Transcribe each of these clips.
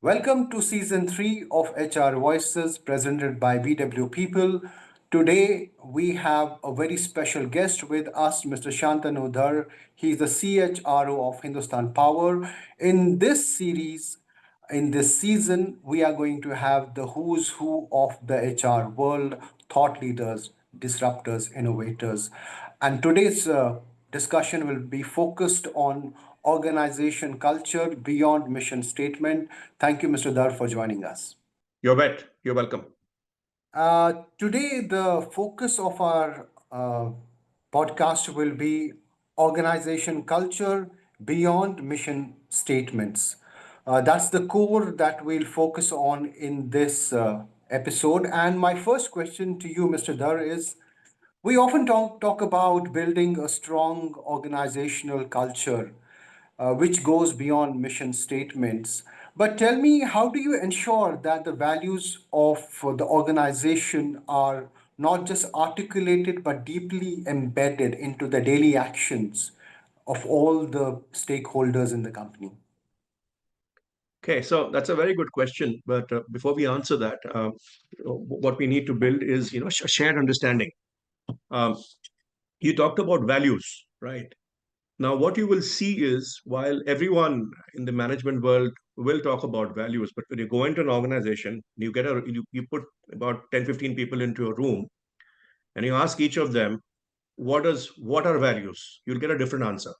Welcome to season 3 of HR Voices presented by BW People. Today we have a very special guest with us, Mr. Shantanu Dhar. He is the CHRO of Hindustan Power. In this series, in this season, we are going to have the who's who of the HR world, thought leaders, disruptors, innovators. And today's discussion will be focused on organization culture beyond mission statement. Thank you, Mr. Dar, for joining us. You're bet. You're welcome. Today, the focus of our podcast will be organization culture beyond mission statements. That's the core that we'll focus on in this episode. And my first question to you, Mr. Dar, is we often talk about building a strong organizational culture, which goes beyond mission statements. But tell me, how do you ensure that the values of the organization are not just articulated but deeply embedded into the daily actions of all the stakeholders in the company? Okay, so that's a very good question. But before we answer that, what we need to build is, shared understanding. Um, you talked about values, right? Now, what you will see is while everyone in the management world will talk about values, but when you go into an organization, you put about 10, 15 people into a room and you ask each of them, what are values? You'll get a different answer.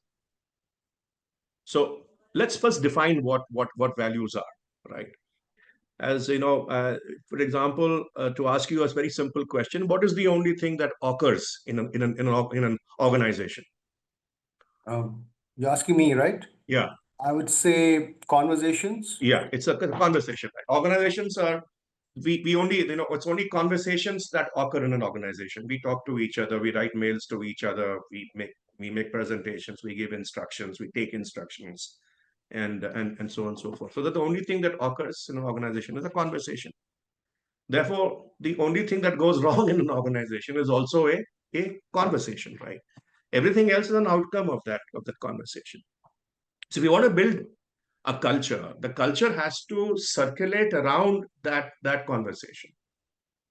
So let's first define what values are, right? As you know, for example, to ask you a very simple question, what is the only thing that occurs in an organization? You're asking me, right? Yeah, I would say conversations. yeah, it's a conversation, right? Organizations are we only it's only conversations that occur in an organization. We talk to each other, we write mails to each other, we make presentations, we give instructions, we take instructions, and so on and so forth. So that the only thing that occurs in an organization is a conversation. Therefore, the only thing that goes wrong in an organization is also a conversation, right? Everything else is an outcome of that conversation. So if you want to build a culture, the culture has to circulate around that conversation.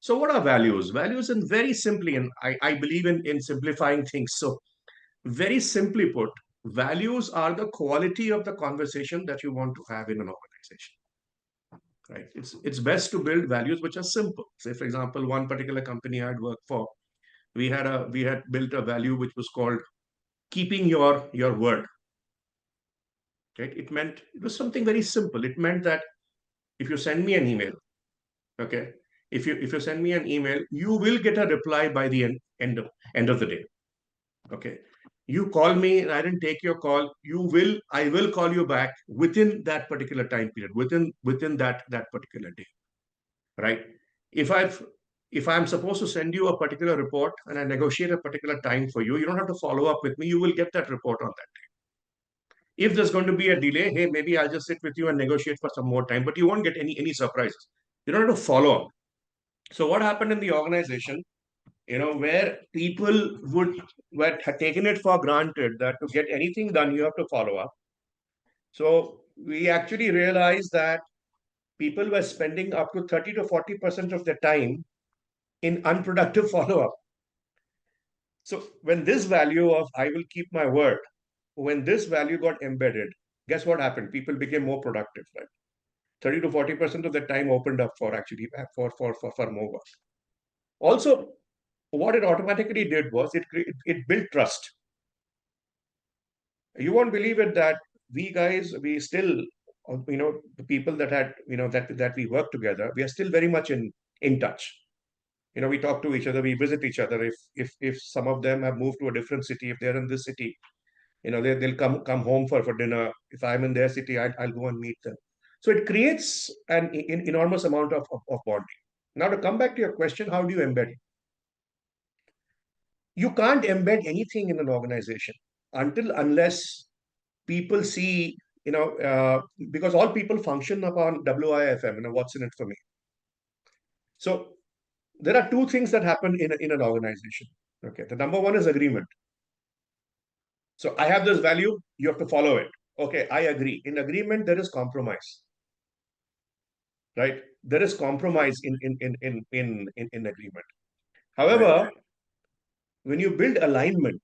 So what are values? Values, and very simply, and I believe in simplifying things. So very simply put, values are the quality of the conversation that you want to have in an organization. Right? It's best to build values which are simple. Say, for example, one particular company I'd worked for, we had built a value which was called keeping your word. Right? It was something very simple. It meant that if you send me an email, okay, if you send me an email, you will get a reply by the end of the day. Okay. You call me and I didn't take your call, I will call you back within that particular time period, within that particular day. Right? If I've if I'm supposed to send you a particular report and I negotiate a particular time for you, you don't have to follow up with me. You will get that report on that day. If there's going to be a delay, hey, maybe I'll just sit with you and negotiate for some more time, but you won't get any surprises. You don't have to follow up. So what happened in the organization, where people had taken it for granted that to get anything done, you have to follow up. So we actually realized that people were spending up to 30 to 40% of their time in unproductive follow-up. So when this value of I will keep my word, when this value got embedded, guess what happened? People became more productive, right? 30 to 40% of the time opened up for actually for more work. Also, what it automatically did was it built trust. You won't believe it that we still, the people that had, that we work together, we are still very much in touch. We talk to each other, we visit each other. If some of them have moved to a different city, if they're in this city, they'll come home for dinner. If I'm in their city, I'll go and meet them. So it creates an enormous amount of bonding. Now, to come back to your question, how do you embed it? You can't embed anything in an organization unless people see, because all people function upon WIFM, what's in it for me. So there are two things that happen in an organization. Okay. The number one is agreement. So I have this value, you have to follow it. Okay, I agree. In agreement, there is compromise. right? There is compromise in agreement. Right. However, when you build alignment,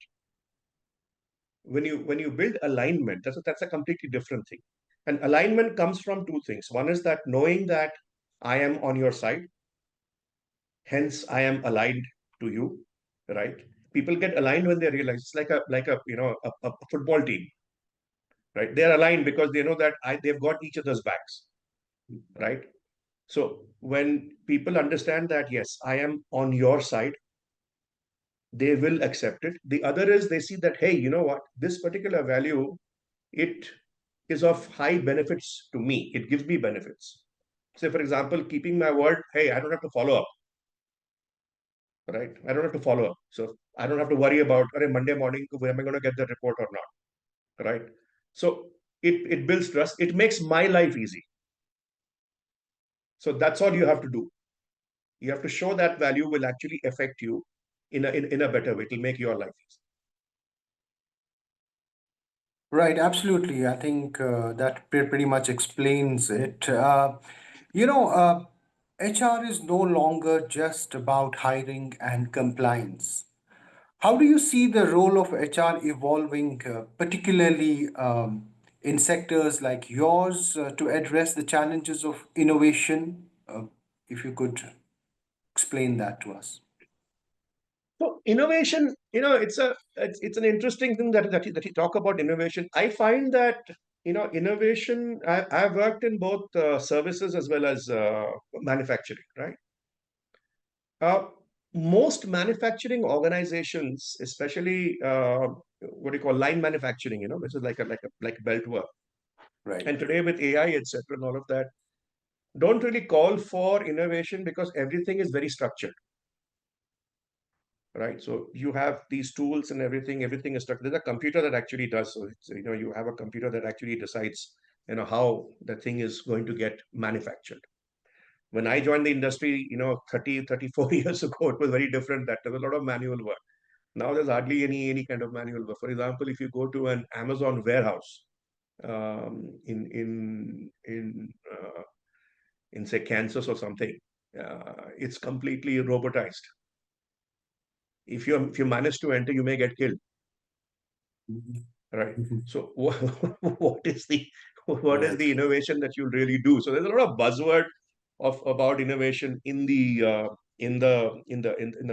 when you build alignment, that's a completely different thing. And alignment comes from two things. One is that knowing that I am on your side, hence I am aligned to you, right? People get aligned when they realize it's like a a football team, right? They're aligned because they know that they've got each other's backs, right? So when people understand that yes, I am on your side, they will accept it. The other is they see that, hey, you know what, this particular value, it is of high benefits to me, it gives me benefits. Say for example, keeping my word, hey, I don't have to follow up, right? I don't have to follow up. So I don't have to worry about, Monday morning, am I going to get the report or not, right? So it builds trust. It makes my life easy. So that's all you have to do. You have to show that value will actually affect you in a better way. It will make your life easy. Right, absolutely. I think that pretty much explains it. HR is no longer just about hiring and compliance. How do you see the role of HR evolving, particularly in sectors like yours, to address the challenges of innovation? If you could explain that to us. So innovation, it's an interesting thing that you talk about innovation. I find that innovation. I've worked in both services as well as manufacturing, right? Uh, Most manufacturing organizations, especially what do you call line manufacturing, which is like belt work. Right. And today with AI, etc., and all of that, don't really call for innovation because everything is very structured, right? So you have these tools and everything is structured. There's a computer that actually does. So you have a computer that actually decides, how the thing is going to get manufactured. When I joined the industry, 34 years ago, it was very different. That there was a lot of manual work. Now there's hardly any kind of manual work. For example, if you go to an Amazon warehouse in say Kansas or something, it's completely robotized. If you manage to enter, you may get killed, Mhm. right? Mhm. So what is the Right. innovation that you'll really do? So there's a lot of buzzword of about innovation in the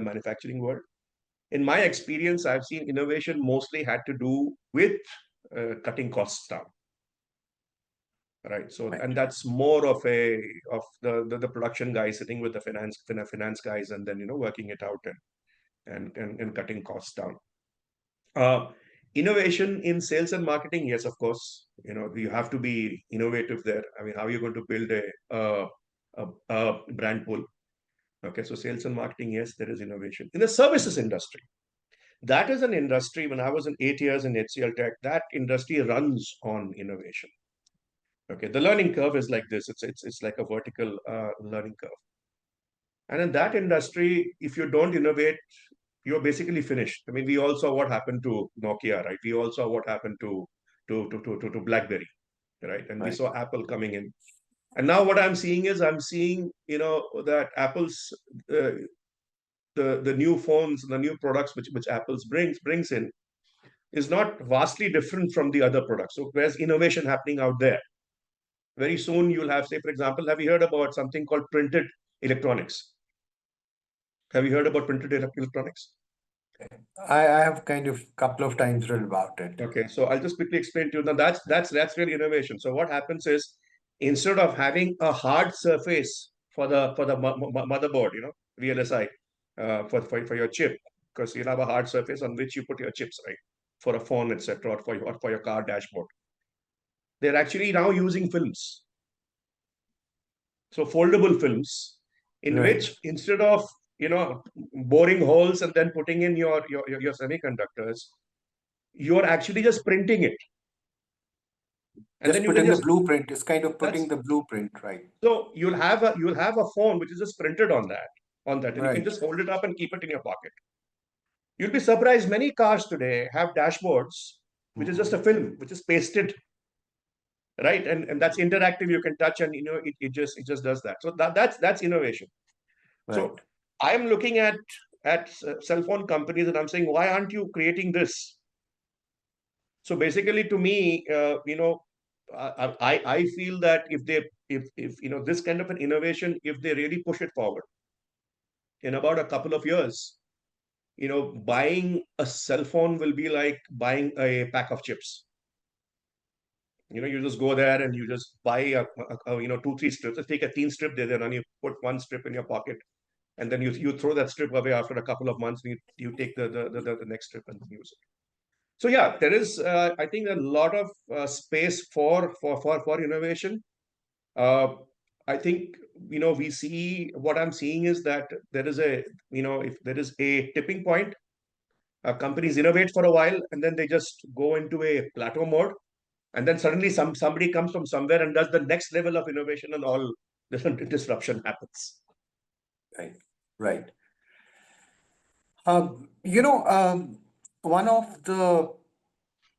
manufacturing world. In my experience, I've seen innovation mostly had to do with cutting costs down, right? So, Right. and that's more of the production guys sitting with the finance guys, and then working it out and cutting costs down. Uh, Innovation in sales and marketing, yes, of course. You have to be innovative there. I mean, how are you going to build a brand pool? Okay, so sales and marketing, yes, there is innovation. In the services industry, that is an industry. When I was in 8 years in HCL Tech, that industry runs on innovation. Okay, the learning curve is like this. It's like a vertical learning curve. And in that industry, if you don't innovate, you're basically finished. I mean, we all saw what happened to Nokia, right? We all saw what happened to BlackBerry, right? And we Right. saw Apple coming in. And now what I'm seeing is that Apple's uh, the new phones, the new products which Apple's brings in is not vastly different from the other products. So there's innovation happening out there. Very soon you'll have, say, for example, have you heard about something called printed electronics? Have you heard about printed electronics? I have kind of couple of times read about it. Okay, so I'll just quickly explain to you. Now that's really innovation. So what happens is instead of having a hard surface for the motherboard, VLSI, for your chip, because you'll have a hard surface on which you put your chips, right? For a phone, etc., or for your car dashboard. They're actually now using films. So foldable films, in Right. which instead of boring holes and then putting in your semiconductors, you're actually just printing it, and then Just you can putting the just blueprint is kind of putting that's the blueprint, right? so you'll have a phone which is just printed on that, and you can Right. just hold it up and keep it in your pocket. You'll be surprised. Many cars today have dashboards which is just a Mhm. film which is pasted right? And that's interactive. You can touch, and it just does that. So that's innovation. So Right. I'm looking at cell phone companies, and I'm saying, why aren't you creating this? So basically, to me, I feel that if this kind of an innovation, if they really push it forward in about a couple of years, buying a cell phone will be like buying a pack of chips. You just go there and you just buy two, three strips. Let's take a thin strip there, and you put one strip in your pocket, and then you throw that strip away after a couple of months, and you take the next strip and use it. So yeah, there is I think a lot of space for innovation. Uh, I think we see what I'm seeing is that there is a if there is a tipping point, companies innovate for a while and then they just go into a plateau mode, and then suddenly somebody comes from somewhere and does the next level of innovation, and all disruption happens. Right. Right. You know, one of the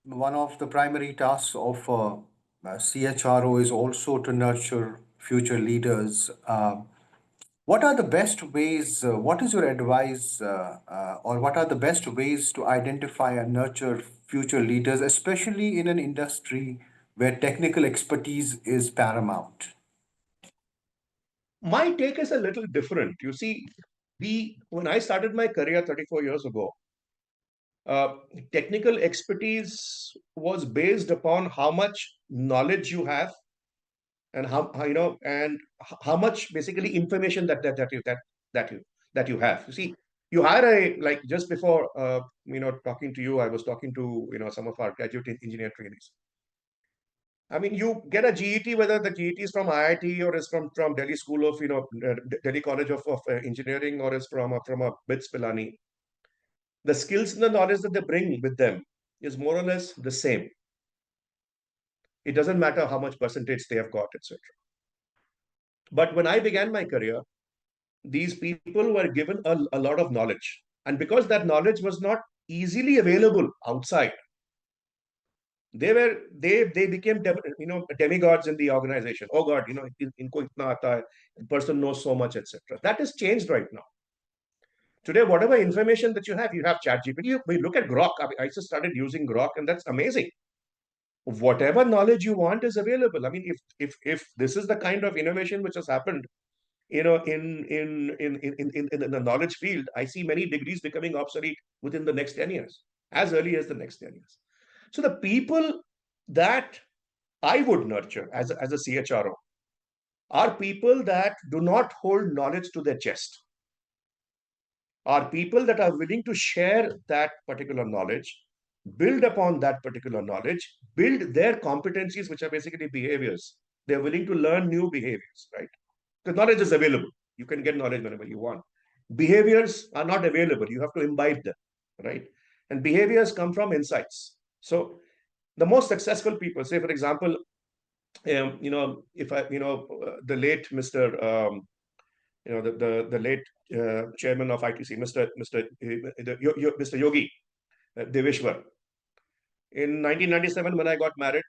one of the primary tasks of CHRO is also to nurture future leaders. What are the best ways? What is your advice, or what are the best ways to identify and nurture future leaders, especially in an industry where technical expertise is paramount? My take is a little different. You see, we when I started my career 34 years ago, uh, technical expertise was based upon how much knowledge you have, and how much basically information that you have. You see, you hire a like just before talking to you, I was talking to some of our graduate engineer trainees. I mean, you get a GET, whether the GET is from IIT or is from Delhi School of Delhi College of Engineering, or is from a BITS Pilani. The skills and the knowledge that they bring with them is more or less the same. It doesn't matter how much percentage they have got, etc. But when I began my career, these people were given a lot of knowledge. And because that knowledge was not easily available outside, they became demigods in the organization. Oh God, inko itna aata hai, the person knows so much, etc. That has changed right now. Today, whatever information that you have ChatGPT. We look at Grok. I just started using Grok, and that's amazing. Whatever knowledge you want is available. I mean, if this is the kind of innovation which has happened, in the knowledge field, I see many degrees becoming obsolete within the next 10 years, as early as the next 10 years. So the people that I would nurture as a CHRO are people that do not hold knowledge to their chest, are people that are willing to share that particular knowledge, build upon that particular knowledge, build their competencies, which are basically behaviors. They're willing to learn new behaviors, right? The knowledge is available. You can get knowledge whenever you want. Behaviors are not available. You have to imbibe them, right? And behaviors come from insights. So the most successful people, say for example, if the late Mr. The late chairman of ITC, Mr. Yogi Deveshwar. In 1997, when I got married,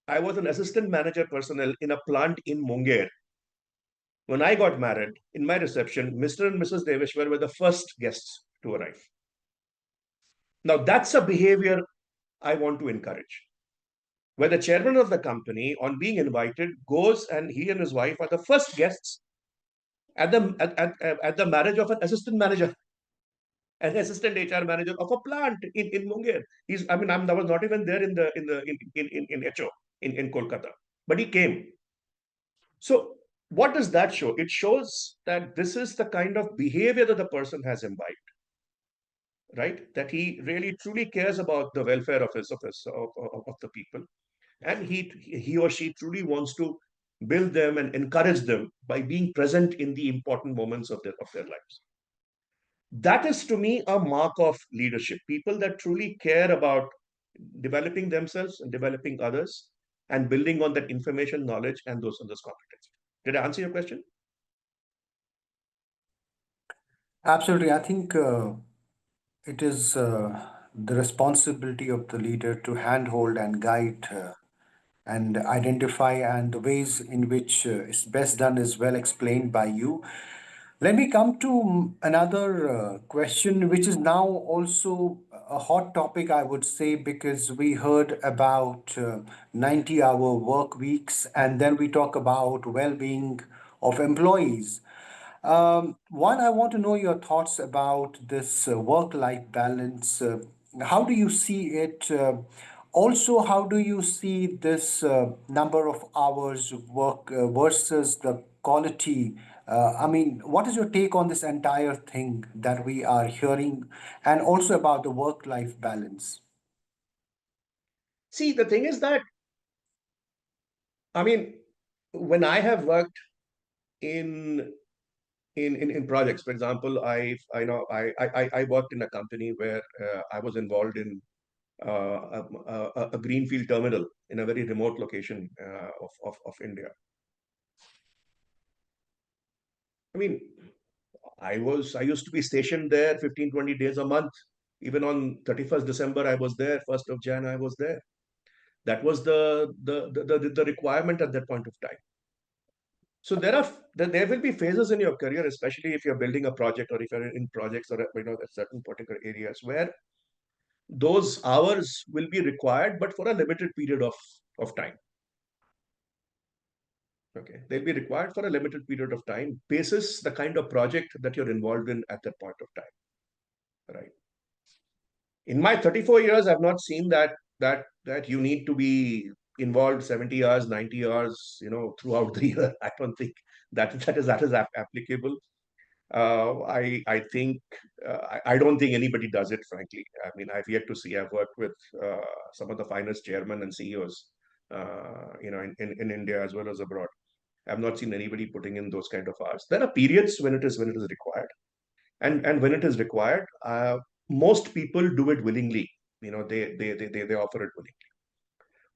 I was an assistant manager personnel in a plant in Munger. When I got married, in my reception, Mr. and Mrs. Deveshwar were the first guests to arrive. Now, that's a behavior I want to encourage, where the chairman of the company, on being invited, goes and he and his wife are the first guests at the marriage of an assistant manager, an assistant HR manager of a plant in Munger. I was not even there in HO in Kolkata, but he came. So what does that show? It shows that this is the kind of behavior that the person has imbibed, right? That he really truly cares about the welfare of the people, and he or she truly wants to build them and encourage them by being present in the important moments of their lives. That is to me a mark of leadership. People that truly care about developing themselves and developing others and building on that information, knowledge, and those competencies. Did I answer your question? Absolutely. I think it is the responsibility of the leader to handhold and guide and identify, and the ways in which it's best done is well explained by you. Let me come to another question, which is now also a hot topic, I would say, because we heard about 90-hour work weeks, and then we talk about well-being of employees. One, I want to know your thoughts about this work-life balance. How do you see it? Also, how do you see this number of hours of work versus the quality? I mean, what is your take on this entire thing that we are hearing, and also about the work-life balance? See, the thing is that, I mean, when I have worked in in projects, for example, I know I worked in a company where I was involved in a greenfield terminal in a very remote location of India. I mean, I used to be stationed there 15, 20 days a month. Even on 31st December, I was there. 1st of Jan, I was there. That was the requirement at that point of time. So there will be phases in your career, especially if you're building a project or if you're in projects or certain particular areas where those hours will be required, but for a limited period of time. Okay, they'll be required for a limited period of time, basis the kind of project that you're involved in at that point of time. Right. In my 34 years, I've not seen that you need to be involved 70 hours, 90 hours, throughout the year. I don't think that is applicable. I think I don't think anybody does it, frankly. I mean, I've yet to see. I've worked with some of the finest chairmen and CEOs, in India as well as abroad. I've not seen anybody putting in those kind of hours. There are periods when it is required, and when it is required, most people do it willingly. They offer it willingly.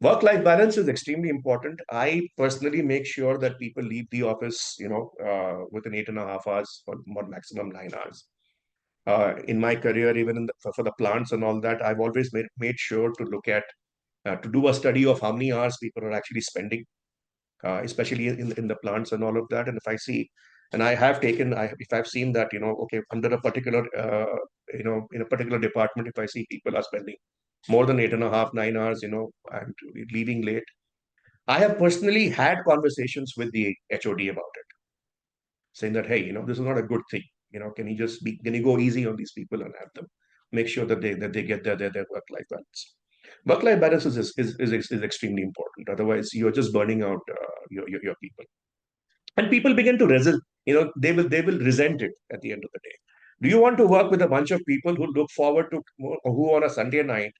Work life balance is extremely important. I personally make sure that people leave the office, within 8.5 hours or maximum 9 hours. In my career, even for the plants and all that, I've always made sure to look at to do a study of how many hours people are actually spending, especially in the plants and all of that. And if I see, and I have taken, if I've seen that, okay, under a particular, in a particular department, if I see people are spending more than 8.5, 9 hours, and leaving late, I have personally had conversations with the HOD about it, saying that, hey, this is not a good thing. Can you go easy on these people and have them make sure that they get their work life balance. Work life balance is extremely important. Otherwise, you're just burning out your people, and people begin to resist. They will resent it at the end of the day. Do you want to work with a bunch of people who look forward to, or who on a Sunday night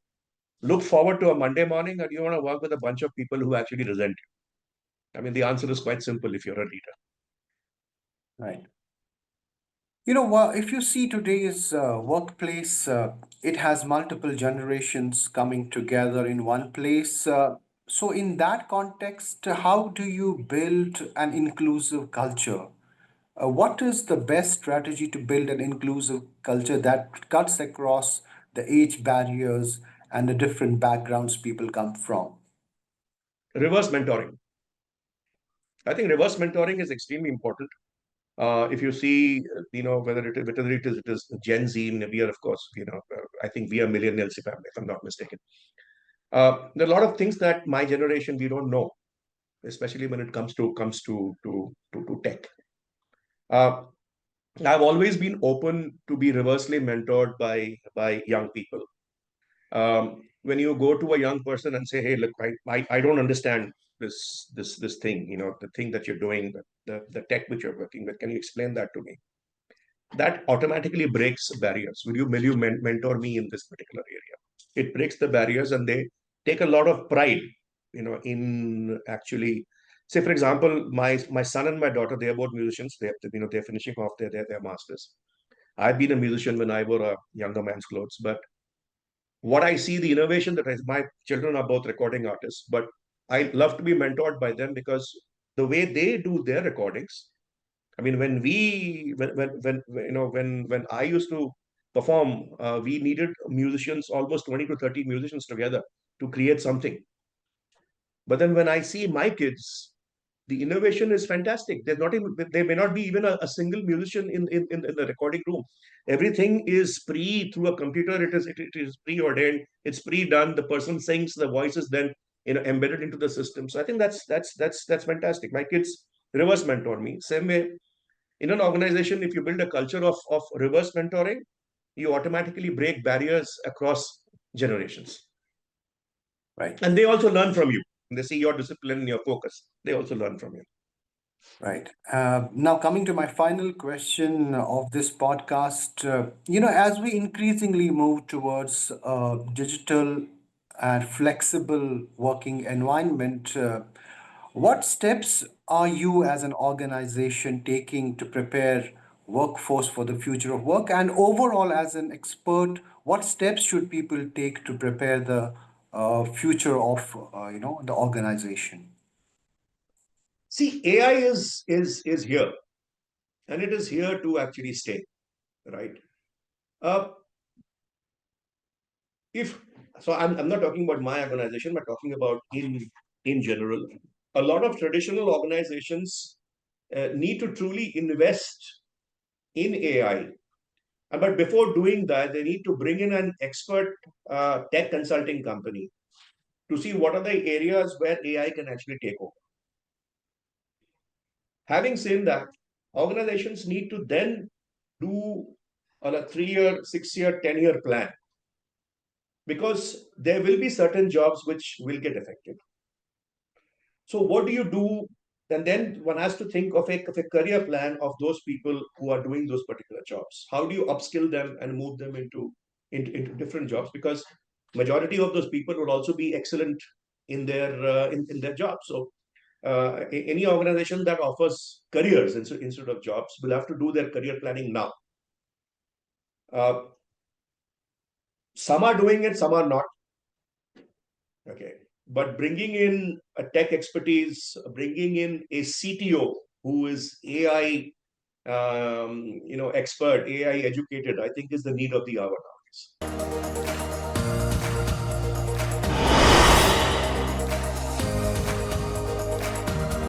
look forward to a Monday morning, or do you want to work with a bunch of people who actually resent you? I mean, the answer is quite simple if you're a leader. Right. You know, well, if you see today's workplace, it has multiple generations coming together in one place. So, in that context, how do you build an inclusive culture? What is the best strategy to build an inclusive culture that cuts across the age barriers and the different backgrounds people come from? Reverse mentoring. I think reverse mentoring is extremely important. If you see, whether it is Gen Z, we are, of course, I think we are millennials, if I'm not mistaken. There are a lot of things that my generation we don't know, especially when it comes to tech. Uh, I've always been open to be reversely mentored by young people. When you go to a young person and say, "Hey, look, I don't understand this thing, the thing that you're doing, the tech which you're working with. Can you explain that to me?" That automatically breaks barriers. Will you mentor me in this particular area? It breaks the barriers, and they take a lot of pride, in actually. Say, for example, my son and my daughter, they are both musicians. They're finishing off their masters. I've been a musician when I wore a younger man's clothes, but what I see, the innovation my children are both recording artists, but I love to be mentored by them because the way they do their recordings. I mean, when I used to perform, we needed musicians, almost 20 to 30 musicians together to create something. But then when I see my kids, the innovation is fantastic. There's not even, there may not be even a single musician in the recording room. Everything is pre through a computer. It is preordained. It's pre-done. The person sings, the voice is then embedded into the system. So I think that's fantastic. My kids reverse mentor me. Same way in an organization, if you build a culture of reverse mentoring, you automatically break barriers across generations. Right. And they also learn from you. They see your discipline and your focus. They also learn from you. Right. Now, coming to my final question of this podcast, as we increasingly move towards a digital and flexible working environment, what steps are you as an organization taking to prepare workforce for the future of work? And overall, as an expert, what steps should people take to prepare the future of, the organization? See, AI is here, and it is here to actually stay, right? Uh, if so, I'm not talking about my organization, but talking about in general. A lot of traditional organizations need to truly invest in AI. But before doing that, they need to bring in an expert tech consulting company to see what are the areas where AI can actually take over. Having said that, organizations need to then do on a 3 year, 6 year, 10-year plan because there will be certain jobs which will get affected. So, what do you do? And then one has to think of a career plan of those people who are doing those particular jobs. How do you upskill them and move them into different jobs? Because majority of those people will also be excellent in their jobs. So any organization that offers careers instead of jobs will have to do their career planning now. Uh, some are doing it, some are not. Okay, but bringing in a tech expertise, bringing in a CTO who is AI, expert, AI educated, I think is the need of the hour nowadays.